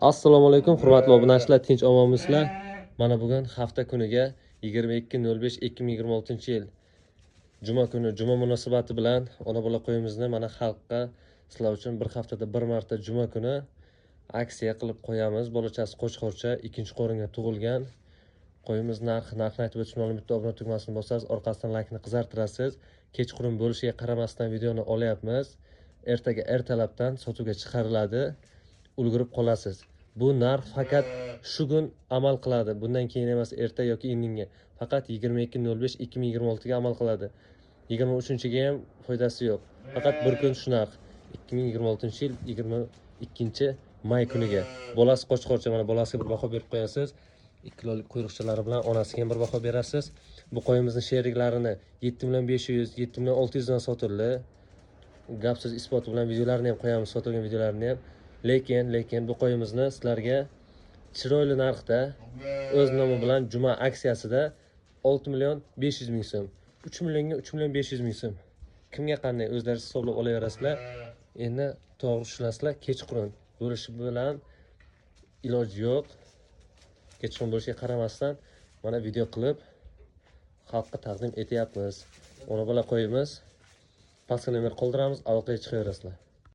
Assalomu alaykum, hurmatli obunachilar, tinch omonmisizlar? Mana bugun hafta kuniga 22.05.2026-yil juma kuni, juma munosabati bilan ona bola qo'yimizni mana xalqqa sizlar uchun bir haftada bir marta juma kuni aksiya qilib qo'yamiz. Bolachasi qo'chqorcha, ikkinchi qo'ringa tug'ilgan. Qo'yimiz narxini aytib o'tishni olib bitta obuna tugmasini bosasiz, orqasidan laykni qizartirasiz. Kechqurun bo'lishiga qaramasdan videoni olyapmiz. Ertaga ertalabdan sotuvga chiqariladi. Ulgurib qolasiz. Bu narx faqat shu kun amal qiladi. Bundan keyin emas, erta yoki indinga. Faqat 22.05.2026 ga amal qiladi. 23-ga ham foydasi yo'q. Faqat bir kun shu narx. 2026-yil 22-may kuniga. Bolasi qo'chqorcha, mana bolasiga bir baho berib qo'yasiz. 2 kilolik quyruqchalari bilan onasiga ham bir baho berasiz. Bu qo'yimizning sheriklarini 7.500, 7.600 dan sotildi. Gapsiz isboti bilan videolarini ham qo'yamiz, sotilgan videolarini ham. Lekin bu qo'yimizni sizlarga chiroyli narxda o'z nomi bilan juma aksiyasida 6.500.000 so'm, 3.000.000 ga 3.500.000 so'm. Kimga qanday o'zlaringiz hisoblab olaverasizlar. Endi to'g'ri tushunasizlar, kechqurun bo'lishi bilan iloji yo'q. Kechqurun bo'lishiga qaramasdan mana video qilib xalqqa taqdim etyapmiz. Ona bola qo'yimiz. Pastga nomer qoldiramiz, aloqaga chiqaverasizlar.